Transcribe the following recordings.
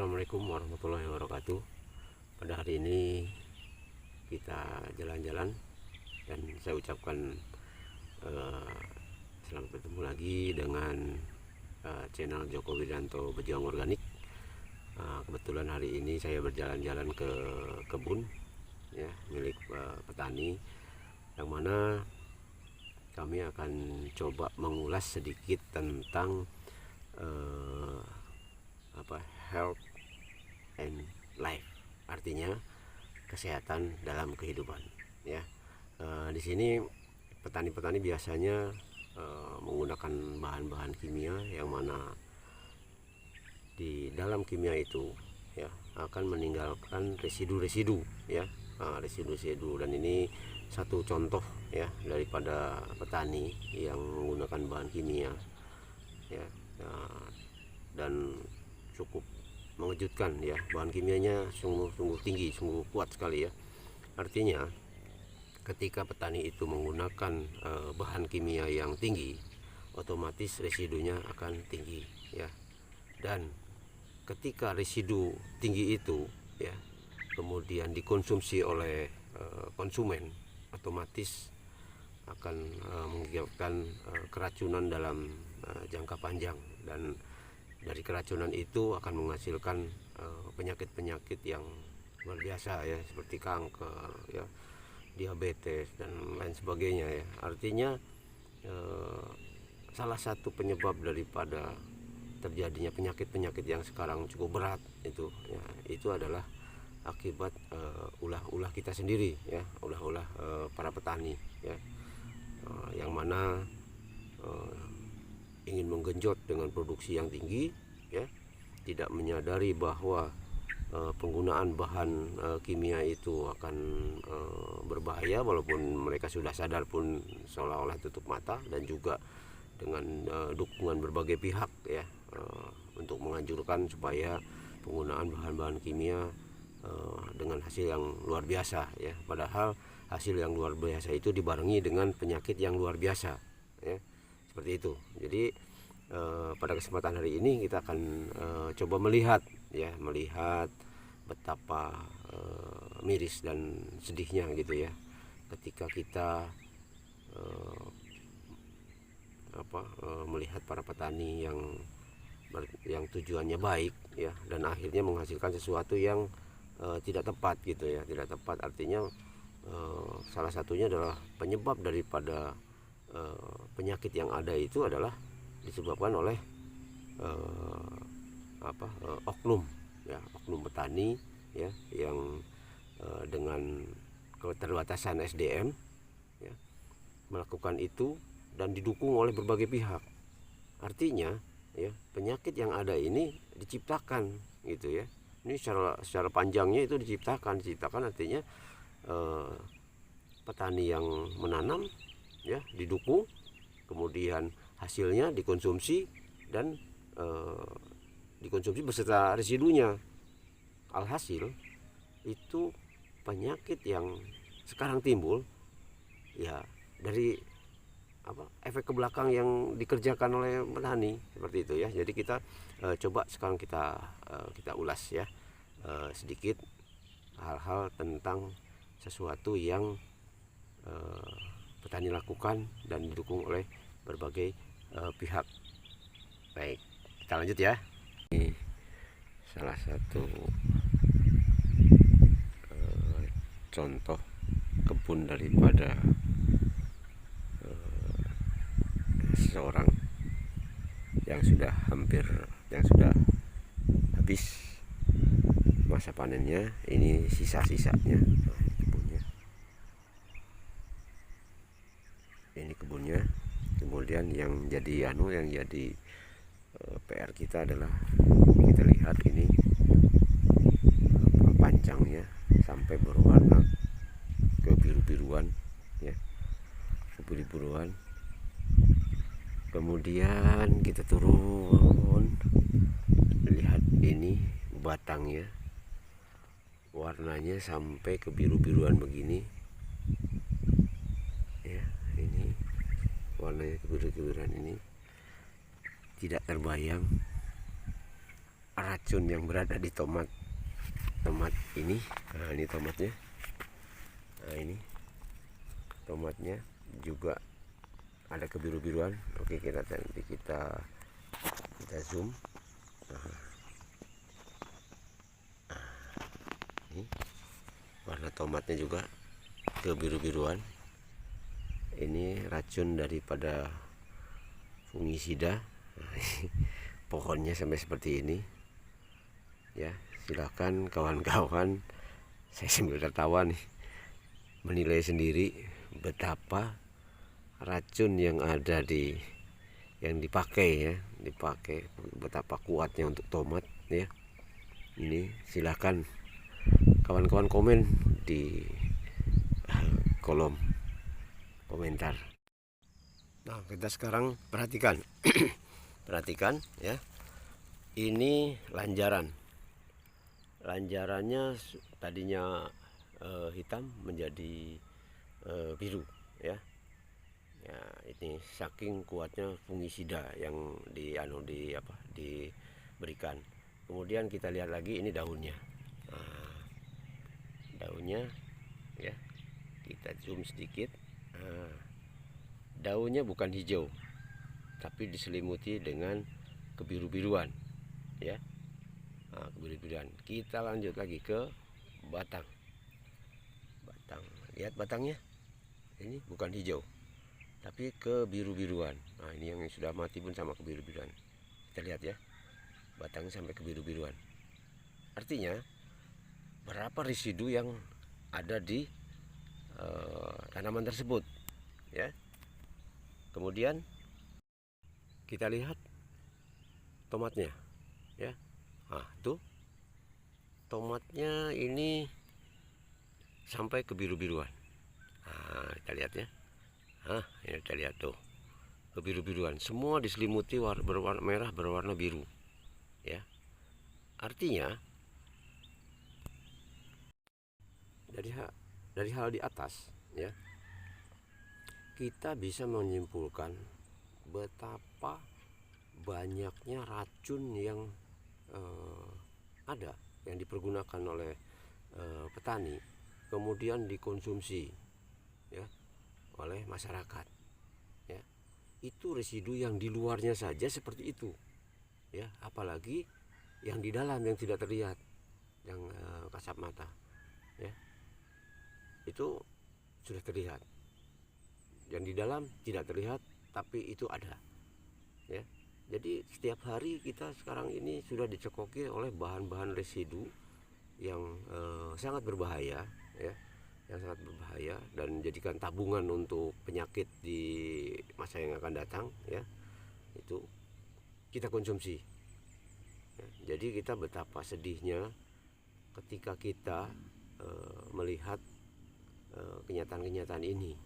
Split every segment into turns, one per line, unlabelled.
Assalamualaikum warahmatullahi wabarakatuh. Pada hari ini kita jalan-jalan dan saya ucapkan selamat bertemu lagi dengan channel Joko Widanto Berjuang Organik. Kebetulan hari ini saya berjalan-jalan ke kebun ya, milik petani, yang mana kami akan coba mengulas sedikit tentang health and life, artinya kesehatan dalam kehidupan ya. Di sini petani-petani biasanya menggunakan bahan-bahan kimia, yang mana di dalam kimia itu ya akan meninggalkan residu-residu ya, residu-residu. Dan ini satu contoh ya daripada petani yang menggunakan bahan kimia ya, dan cukup mengejutkan ya. Bahan kimianya sungguh tinggi, sungguh kuat sekali ya. Artinya ketika petani itu menggunakan bahan kimia yang tinggi, otomatis residunya akan tinggi ya. Dan ketika residu tinggi itu ya kemudian dikonsumsi oleh konsumen, otomatis akan mengakibatkan keracunan dalam jangka panjang, dan dari keracunan itu akan menghasilkan penyakit-penyakit yang luar biasa ya, seperti kanker ya, diabetes dan lain sebagainya ya. Artinya salah satu penyebab daripada terjadinya penyakit-penyakit yang sekarang cukup berat itu ya, itu adalah akibat ulah-ulah kita sendiri ya, ulah-ulah para petani ya, yang mana ingin menggenjot dengan produksi yang tinggi ya, tidak menyadari bahwa penggunaan bahan kimia itu akan berbahaya, walaupun mereka sudah sadar pun seolah-olah tutup mata, dan juga dengan dukungan berbagai pihak ya untuk menganjurkan supaya penggunaan bahan-bahan kimia dengan hasil yang luar biasa ya. Padahal hasil yang luar biasa itu dibarengi dengan penyakit yang luar biasa ya, seperti itu. Jadi pada kesempatan hari ini kita akan coba melihat betapa miris dan sedihnya gitu ya, ketika kita melihat para petani yang tujuannya baik ya, dan akhirnya menghasilkan sesuatu yang tidak tepat gitu ya. Tidak tepat artinya salah satunya adalah penyebab daripada penyakit yang ada itu adalah disebabkan oleh oknum ya, oknum petani ya, yang dengan keterbatasan SDM ya, melakukan itu dan didukung oleh berbagai pihak. Artinya ya, penyakit yang ada ini diciptakan gitu ya. Ini secara panjangnya itu diciptakan artinya petani yang menanam ya didukung, kemudian hasilnya dikonsumsi dan dikonsumsi beserta residunya. Alhasil itu penyakit yang sekarang timbul ya dari efek ke belakang yang dikerjakan oleh petani, seperti itu ya. Jadi kita coba sekarang kita ulas ya sedikit hal-hal tentang sesuatu yang petani lakukan dan didukung oleh berbagai pihak. Baik, kita lanjut ya. Ini salah satu contoh kebun daripada seseorang yang sudah habis masa panennya. Ini sisa-sisanya. Ini kebunnya. Kemudian yang jadi PR kita adalah kita lihat ini panjangnya sampai berwarna kebiru-biruan ya, kebiru-biruan. Kemudian kita turun, lihat ini batangnya, warnanya sampai kebiru-biruan begini ya. Ini warnanya kebiru-biruan ini, tidak terbayang racun yang berada di tomat ini. Nah, ini tomatnya. Nah, ini tomatnya juga ada kebiru-biruan. Oke, nanti kita zoom. Nah, ini warna tomatnya juga kebiru-biruan. Ini racun daripada fungisida. Pohonnya sampai seperti ini ya. Silahkan kawan-kawan, saya sambil tertawa nih, menilai sendiri betapa racun yang ada yang dipakai betapa kuatnya untuk tomat ya. Ini silahkan kawan-kawan komen di kolom komentar. Nah, kita sekarang perhatikan perhatikan ya, ini lanjarannya tadinya hitam menjadi biru ya. Ya, ini saking kuatnya fungisida yang diberikan. Kemudian kita lihat lagi ini daunnya. Nah, daunnya ya, kita zoom sedikit. Nah, daunnya bukan hijau, tapi diselimuti dengan kebiru-biruan ya. Nah, kebiru-biruan. Kita lanjut lagi ke batang. Lihat batangnya, ini bukan hijau tapi kebiru-biruan. Nah, ini yang sudah mati pun sama kebiru-biruan. Kita lihat ya, batangnya sampai kebiru-biruan. Artinya berapa residu yang ada di tanaman tersebut ya. Kemudian kita lihat tomatnya ya. Nah, tuh tomatnya ini sampai kebiru-biruan. Nah, kita lihat ya. Nah, ini kita lihat tuh kebiru-biruan, semua diselimuti berwarna merah, berwarna biru ya. Artinya dari hal di atas ya, kita bisa menyimpulkan betapa banyaknya racun yang ada yang dipergunakan oleh petani, kemudian dikonsumsi ya oleh masyarakat ya. Itu residu yang di luarnya saja seperti itu ya, apalagi yang di dalam yang tidak terlihat, yang kasat mata ya, itu sudah terlihat. Yang di dalam tidak terlihat tapi itu ada ya. Jadi setiap hari kita sekarang ini sudah dicekoki oleh bahan-bahan residu yang sangat berbahaya ya, yang sangat berbahaya dan menjadikan tabungan untuk penyakit di masa yang akan datang ya. Itu kita konsumsi ya. Jadi kita betapa sedihnya ketika kita melihat kenyataan-kenyataan ini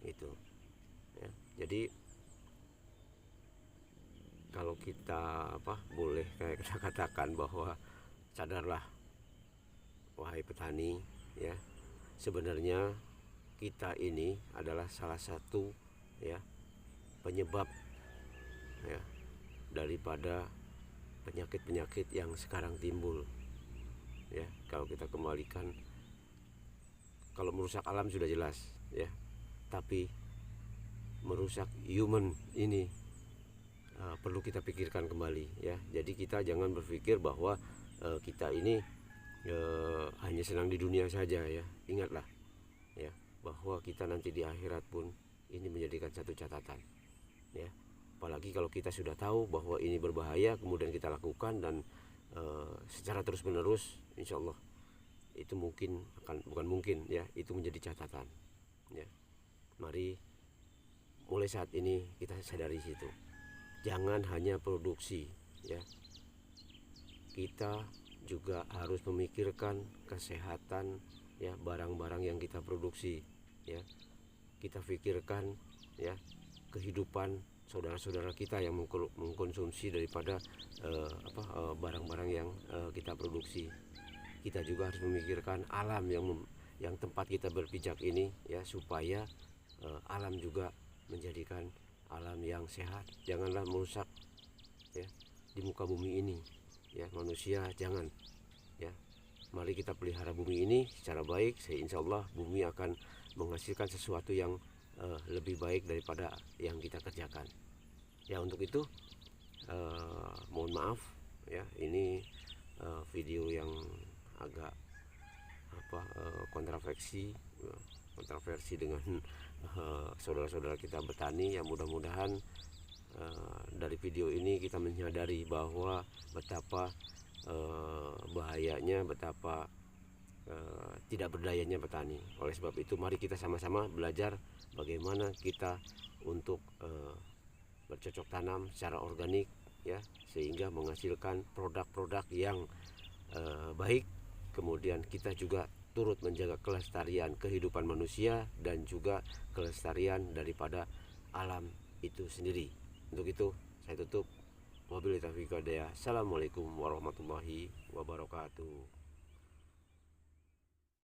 itu ya. Jadi kalau kita boleh kayak kita katakan bahwa sadarlah wahai petani ya, sebenarnya kita ini adalah salah satu ya penyebab ya daripada penyakit-penyakit yang sekarang timbul ya. Kalau kita kembalikan, kalau merusak alam sudah jelas ya, tapi merusak human ini perlu kita pikirkan kembali ya. Jadi kita jangan berpikir bahwa kita ini hanya senang di dunia saja ya. Ingatlah ya bahwa kita nanti di akhirat pun ini menjadikan satu catatan ya. Apalagi kalau kita sudah tahu bahwa ini berbahaya, kemudian kita lakukan dan secara terus menerus, insya Allah itu bukan mungkin ya, itu menjadi catatan ya. Mari mulai saat ini kita sadari situ. Jangan hanya produksi ya, kita juga harus memikirkan kesehatan ya barang-barang yang kita produksi ya. Kita pikirkan ya kehidupan saudara-saudara kita yang mengkonsumsi daripada barang-barang yang kita produksi. Kita juga harus memikirkan alam yang tempat kita berpijak ini ya, supaya alam juga menjadikan alam yang sehat. Janganlah merusak ya di muka bumi ini ya manusia jangan, ya. Mari kita pelihara bumi ini secara baik, insya Allah bumi akan menghasilkan sesuatu yang lebih baik daripada yang kita kerjakan. Ya, untuk itu mohon maaf ya, ini video yang agak kontroversi dengan saudara-saudara kita petani. Yang mudah-mudahan dari video ini kita menyadari bahwa betapa bahayanya, betapa tidak berdayanya petani. Oleh sebab itu mari kita sama-sama belajar bagaimana kita untuk bercocok tanam secara organik, ya, sehingga menghasilkan produk-produk yang baik. Kemudian kita juga turut menjaga kelestarian kehidupan manusia dan juga kelestarian daripada alam itu sendiri. Untuk itu saya tutup. Wabillahi taufiq wal hidayah. Assalamualaikum warahmatullahi wabarakatuh.